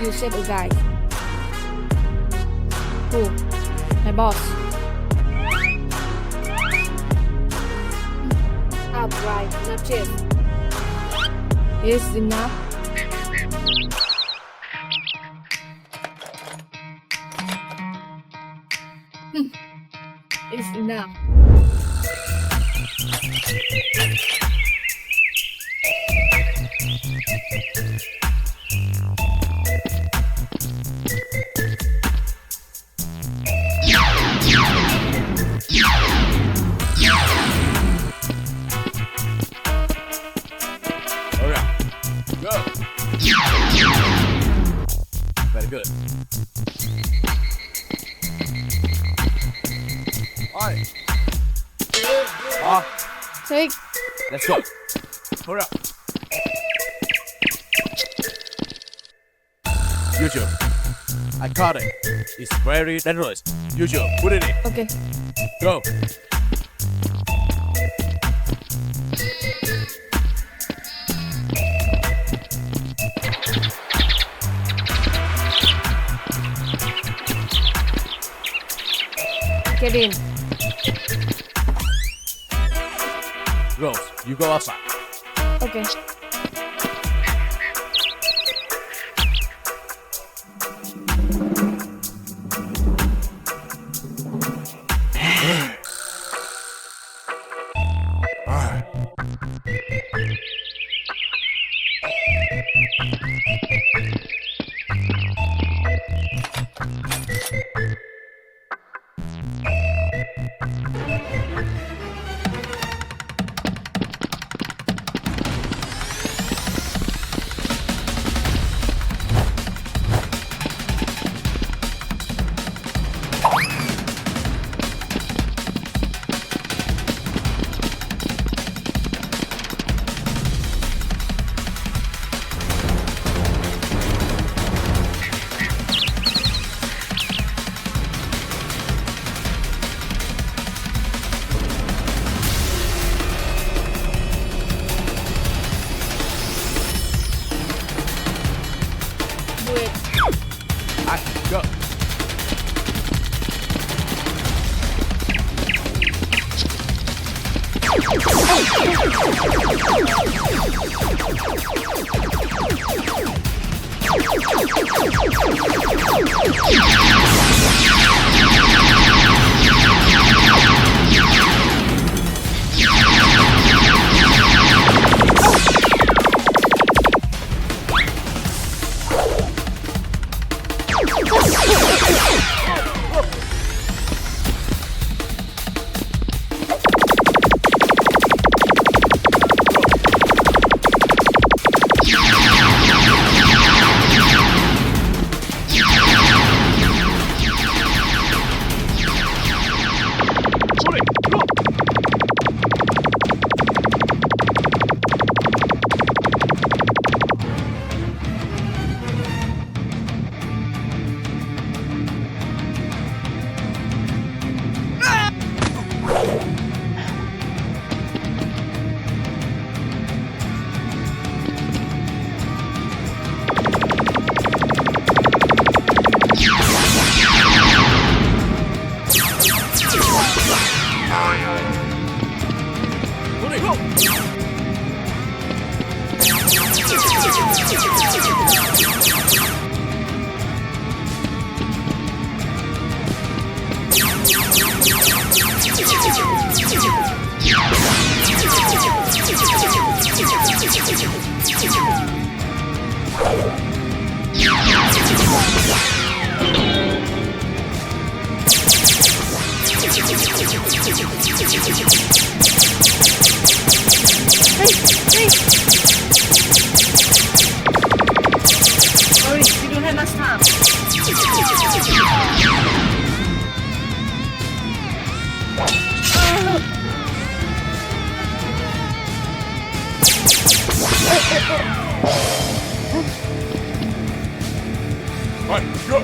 you save a guy? Who? My boss. Right, enough chief. Yes, enough. It's enough. Very good. Alright. Take. Let's go. Hurry up. YouTube. I caught it. It's very dangerous. YouTube, put it in. Okay. Go. Get in. Rose, you go outside. Okay. Go. Sorry, we don't have much time. Right, go.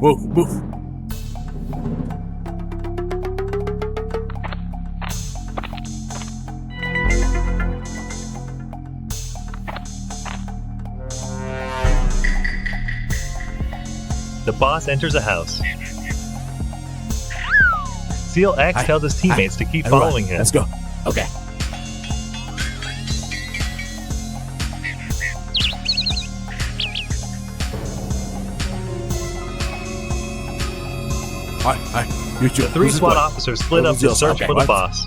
Move, move. The boss enters a house. Seal X Hi. tells his teammates to keep Everyone, following him. Let's go. Okay. Hi. You two. The three This is SWAT what- officers split up to Overzealous. search Okay, for the what? boss.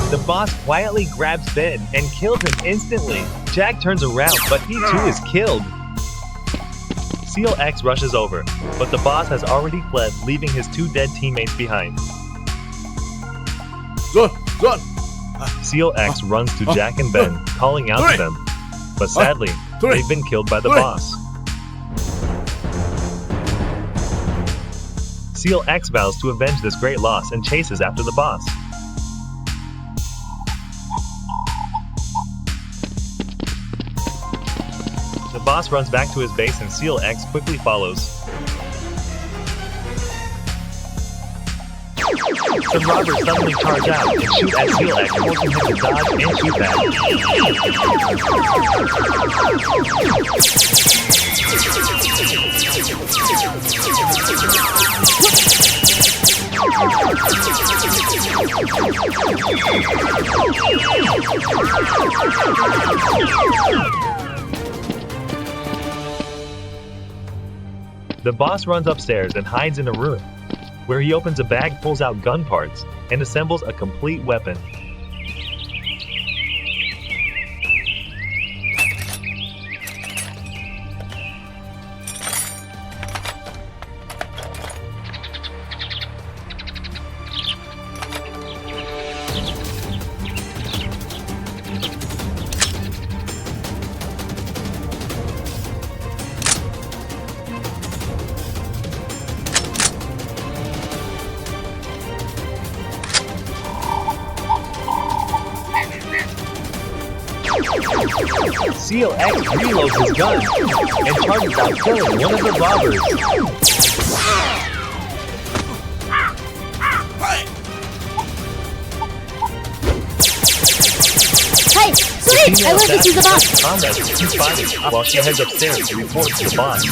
The boss quietly grabs Ben and kills him instantly. Jack turns around, but he too is killed. Seal X rushes over, but the boss has already fled, leaving his two dead teammates behind. Son. Seal X runs to Jack and Ben, calling out to them. But sadly, they've been killed by the boss. Seal X vows to avenge this great loss and chases after the boss. The boss runs back to his base and Seal X quickly follows. Some robbers suddenly charge out and shoot at Seal X, forcing him to dodge and shoot back. The boss runs upstairs and hides in a room, where he opens a bag, pulls out gun parts, and assembles a complete weapon. Seal X reloads his gun and charges out, killing one of the robbers. Hey, sweet! I want to see the boss. Comrades keep fighting while she heads upstairs to report to the boss.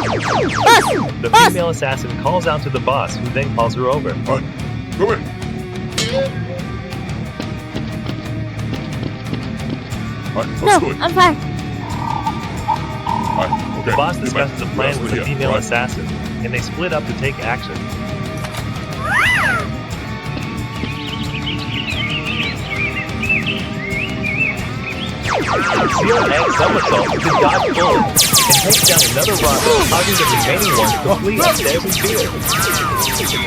The female assassin calls out to the boss, who then calls her over. Come here. No, I'm fine. The boss discusses a plan with the female assassin, and they split up to take action. Seal X somersaults to dodge bullets and takes down another robber, causing the remaining ones to flee upstairs in fear.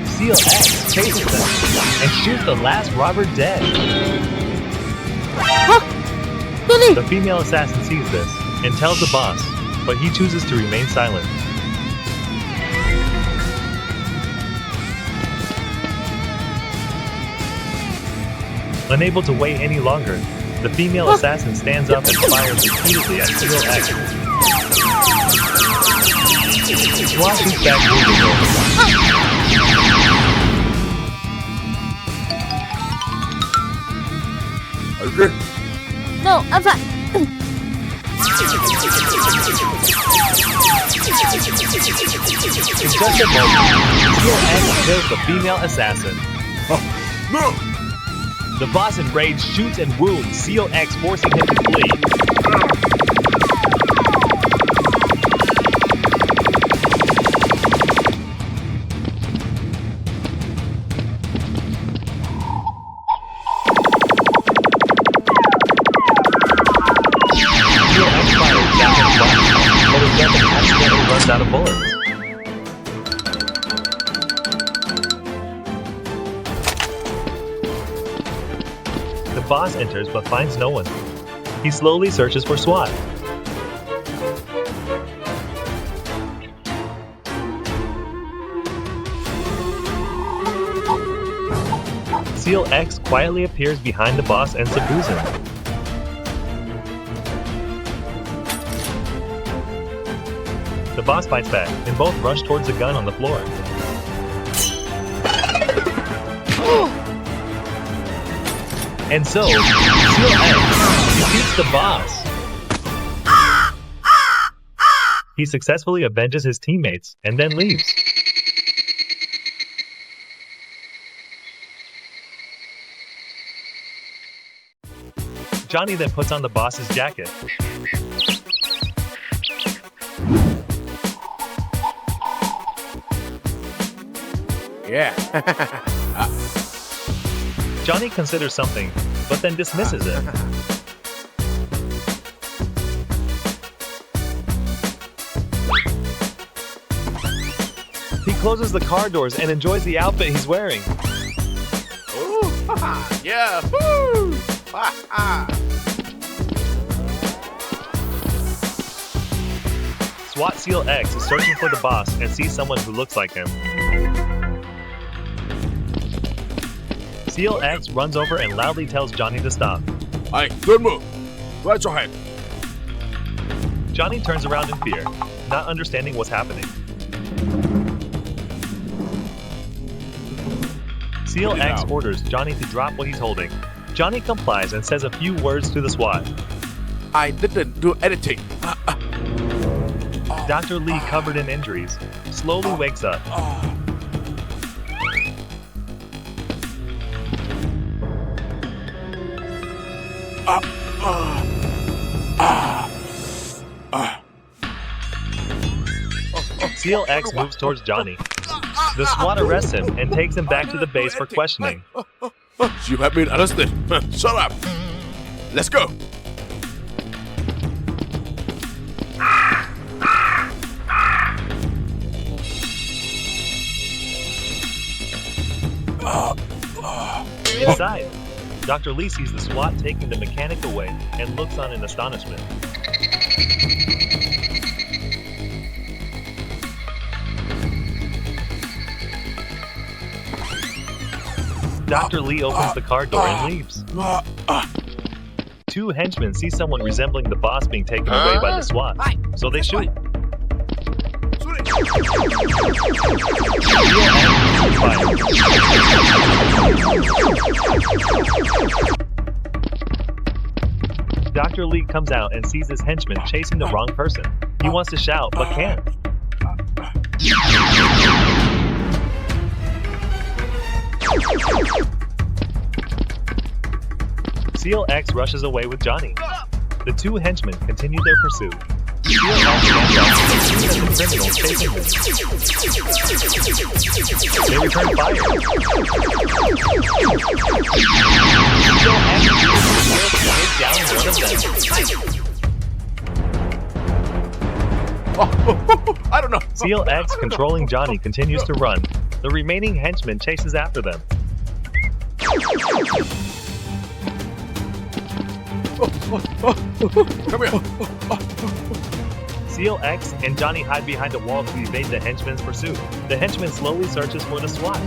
Seal X chases them and shoots the last robber dead. The female assassin sees this and tells the boss, but he chooses to remain silent. Unable to wait any longer, the female assassin stands up and fires repeatedly at Seal X. SWAT shoots back moving over. Okay. No, I'm fine. In just a moment, Seal X kills the female assassin. No. The boss enraged shoots and wounds Seal X, forcing him to flee. gun and accidentally runs out of bullets. The boss enters but finds no one. He slowly searches for SWAT. Seal X quietly appears behind the boss and subdues him. The boss fights back, and both rush towards the gun on the floor. And so, Seal X defeats the boss. He successfully avenges his teammates and then leaves. Johnny then puts on the boss's jacket. Yeah. Johnny considers something, but then dismisses it. He closes the car doors and enjoys the outfit he's wearing. Ooh, yeah. Woo. SWAT Seal X is searching for the boss and sees someone who looks like him. Seal X runs over and loudly tells Johnny to stop. Hey, don't move. Raise your hand. Johnny turns around in fear, not understanding what's happening. Seal X orders Johnny to drop what he's holding. Johnny complies and says a few words to the SWAT. I didn't do anything. Dr. Lee, covered in injuries, slowly wakes up. Seal X moves towards Johnny. The SWAT arrests him and takes him back to the base for questioning. You have been arrested. Shut up. Let's go. Inside, Dr. Lee sees the SWAT taking the mechanic away and looks on in astonishment. Dr. Lee opens the car door and leaves. Two henchmen see someone resembling the boss being taken away by the SWAT, so they shoot. Dr. Lee comes out and sees his henchman chasing the wrong person. He wants to shout, but can't. Seal X rushes away with Johnny. The two henchmen continue their pursuit. Seal X stands up and shoots at the criminals chasing them. They return fire. Seal X takes down one of them. I don't know. Seal X, controlling Johnny, continues to run. The remaining henchman chases after them. Come here. Seal X and Johnny hide behind a wall to evade the henchman's pursuit. The henchman slowly searches for the SWAT.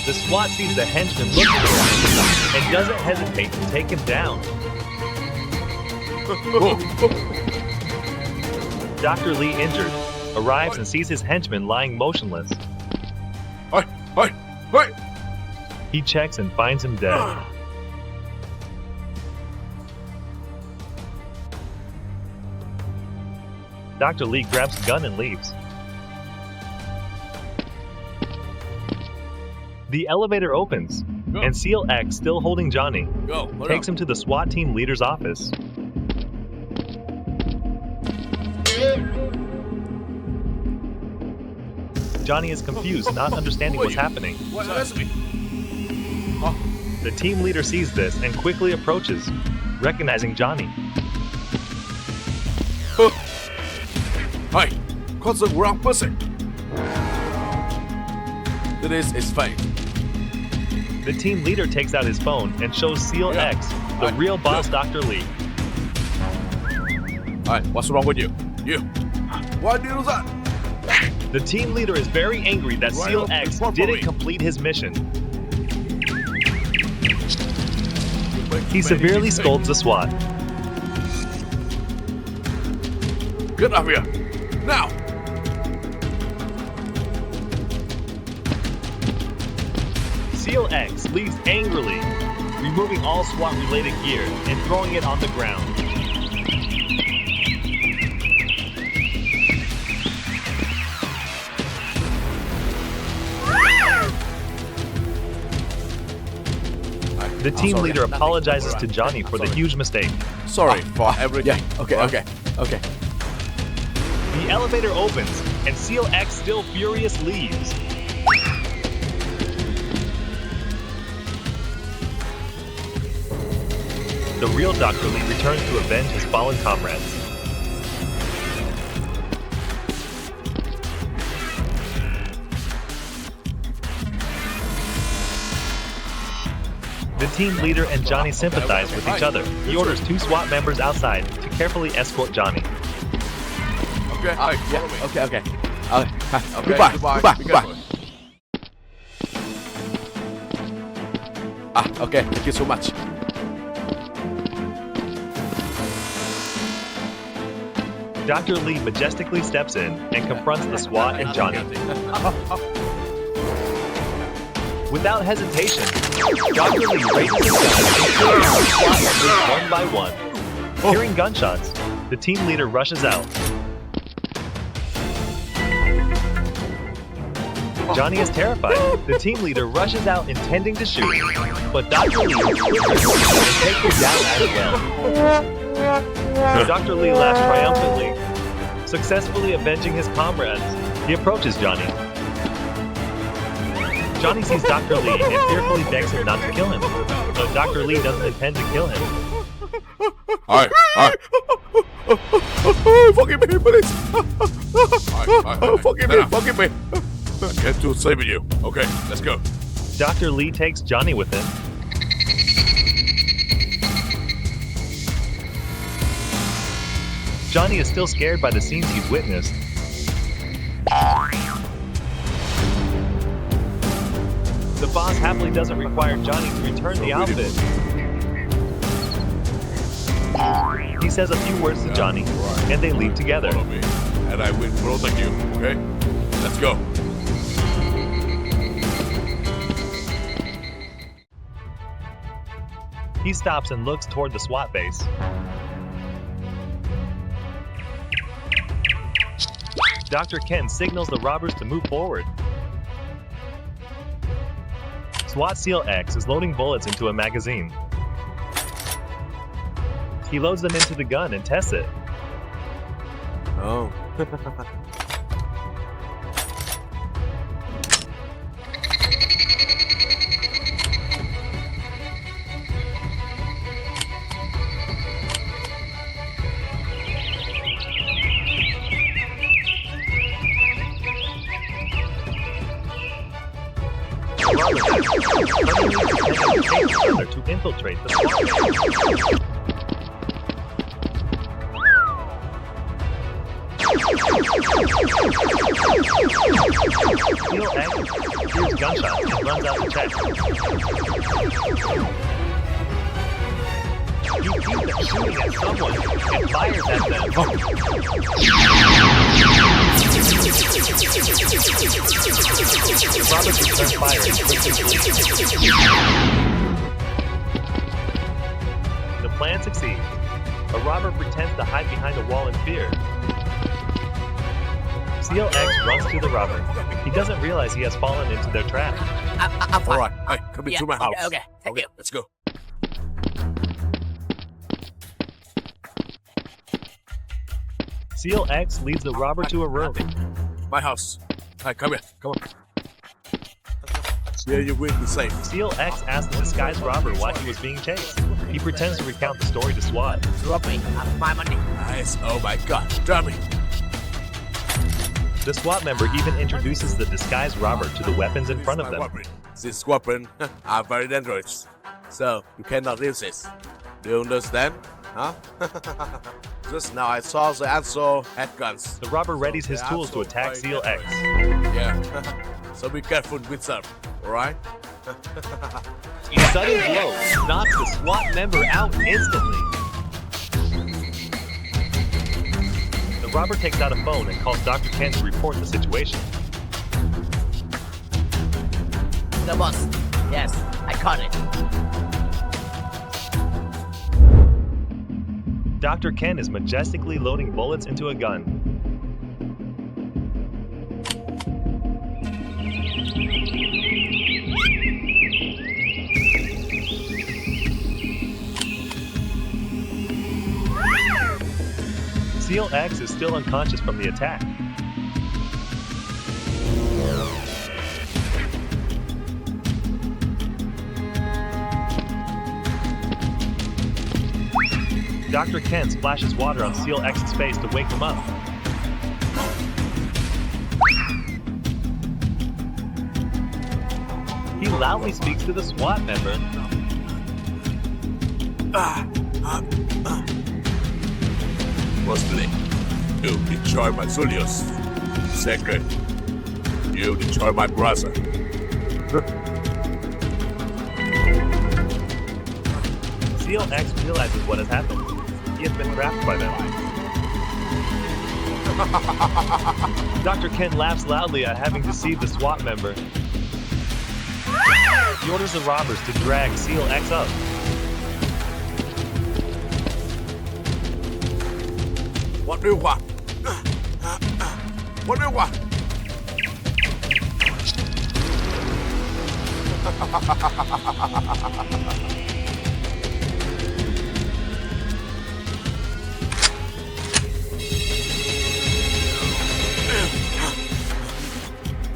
The SWAT sees the henchman looking for him and doesn't hesitate to take him down. Dr. Lee, injured, arrives and sees his henchman lying motionless. Hey. He checks and finds him dead. Dr. Lee grabs a gun and leaves. The elevator opens, and Seal X, still holding Johnny, takes him to the SWAT team leader's office. Johnny is confused, not understanding what's happening. The team leader sees this and quickly approaches, recognizing Johnny. Hey, caught the wrong person. This is fake. The team leader takes out his phone and shows Seal Yeah. X, the real boss, Dr. Lee. Hey, what's wrong with you? You. Why did you do that? The team leader is very angry that Right Seal up, X report for didn't me. complete his mission. He severely scolds the SWAT. Get up here. Now. Seal X leaves angrily, removing all SWAT-related gear and throwing it on the ground. The team leader apologizes to Johnny for the huge mistake. Sorry for everything. Yeah, okay. The elevator opens, and Seal X, still furious, leaves. The real Dr. Lee returns to avenge his fallen comrades. The team leader and Johnny sympathize with each other. He orders 2 SWAT members outside to carefully escort Johnny. Okay, hey, follow me. Okay. Okay, Goodbye. Be careful. Okay. Thank you so much. Dr. Lee majestically steps in and confronts the SWAT and Johnny. Without hesitation, Dr. Lee raises his gun and kills the SWAT members one by one. Hearing gunshots, the team leader rushes out. Johnny is terrified. The team leader rushes out intending to shoot, but Dr. Lee is quicker and takes him down as well. Dr. Lee laughs triumphantly, successfully avenging his comrades. He approaches Johnny. Johnny sees Dr. Lee and fearfully begs him not to kill him, but Dr. Lee doesn't intend to kill him. Hey. Forgive me, please. Forgive me. I came to save you. Okay, let's go. Dr. Lee takes Johnny with him. Johnny is still scared by the scenes he's witnessed. The boss happily doesn't require Johnny to return the outfit. He says a few words to Johnny, and they leave together. Follow me, and I will protect you. Okay, let's go. He stops and looks toward the SWAT base. Dr. Ken signals the robbers to move forward. SWAT SEAL X is loading bullets into a magazine. He loads them into the gun and tests it. Oh. To infiltrate the SWAT. SEAL X hears gunshots and runs out to check. He sees them shooting at someone and fires at them. Robbers return fire and quickly flee. The plan succeeds. A robber pretends to hide behind a wall in fear. SEAL X runs to the robber. He doesn't realize he has fallen into their trap. I'm fine. All right, hey, come into my house. Okay, thank you. Let's go. SEAL X leads the robber to a room. My house. Hey, come here. Come on. Here you will be safe. SEAL X asks the disguised robber why he was being chased. He pretends to recount the story to SWAT. Drop me. My money. Nice. Oh my God. Damn it. The SWAT member even introduces the disguised robber to the weapons in front of them. This weapon are very dangerous, so you cannot use this. Do you understand? Huh? Just now I saw the answer handguns. The robber readies his tools to attack Seal X. Yeah. So be careful with them, alright? A sudden blow knocks the SWAT member out instantly. The robber takes out a phone and calls Dr. Ken to report the situation. The boss. Yes, I caught it. Dr. Ken is majestically loading bullets into a gun. Seal X is still unconscious from the attack. Dr. Ken splashes water on Seal X's face to wake him up. He loudly speaks to the SWAT member. Firstly, you destroy my Julius. Second, you destroy my brother. Seal X realizes what has happened. He has been trapped by them. Dr. Ken laughs loudly at having deceived the SWAT member. He orders the robbers to drag Seal X up. What do you want? What do you want?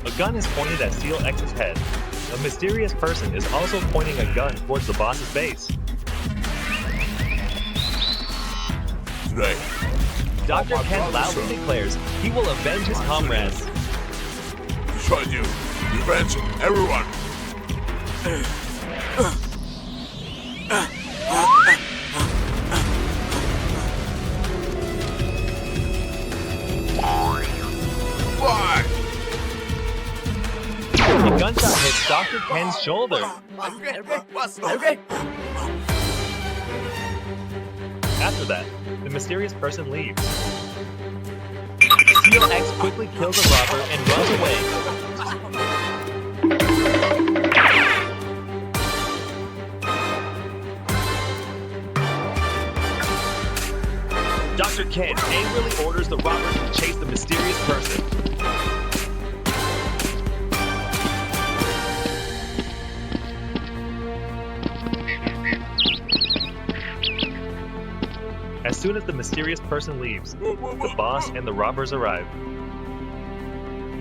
A gun is pointed at Seal X's head. A mysterious person is also pointing a gun towards the boss's base. Today, Dr. Ken loudly declares he will avenge his comrades. destroy you. Revenge everyone. Why? A gunshot hits Dr. Ken's shoulder. Okay. After that, the mysterious person leaves. Seal X quickly kills a robber and runs away. Dr. Ken angrily orders the robbers to chase the mysterious person. As soon as the mysterious person leaves, the boss and the robbers arrive.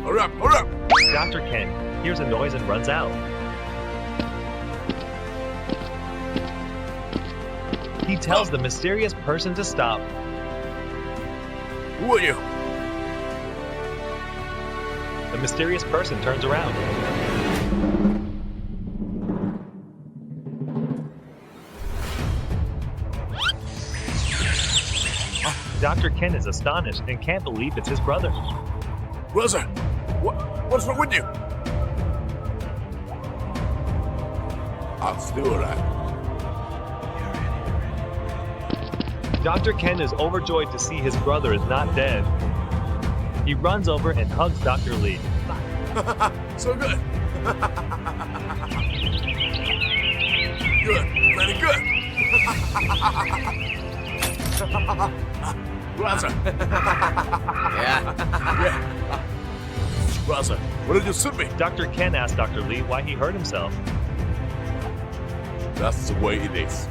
Hurry up, hurry up. Dr. Ken hears a noise and runs out. He tells the mysterious person to stop. Who are you? The mysterious person turns around. Dr. Ken is astonished and can't believe it's his brother. Brother, what's wrong with you? I'm still alive. Dr. Ken is overjoyed to see his brother is not dead. He runs over and hugs Dr. Lee. So good. Good, very good. Brother. Yeah. Brother, what did you shoot me? Dr. Ken asks Dr. Lee why he hurt himself. That's the way it is.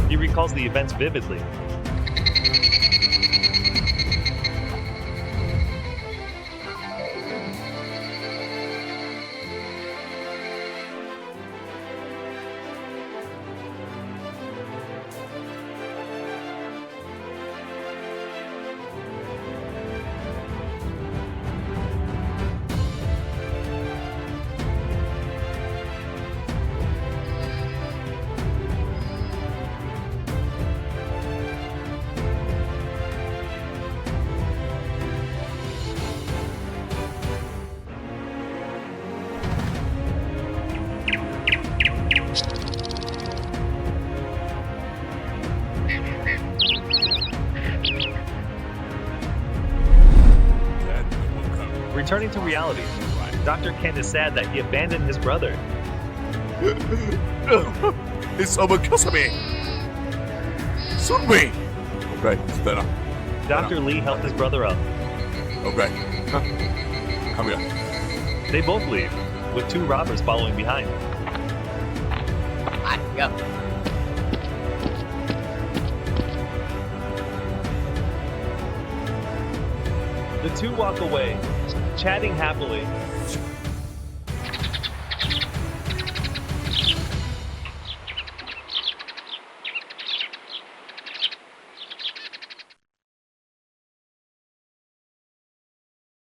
He recalls the events vividly. Returning to reality, Dr. Ken is sad that he abandoned his brother. It's overcast me. Shoot me. Okay, it's better. Dr. Lee helped his brother up. Okay. Come here. They both leave, with 2 robbers following behind. Alright, go. The 2 walk away, chatting happily,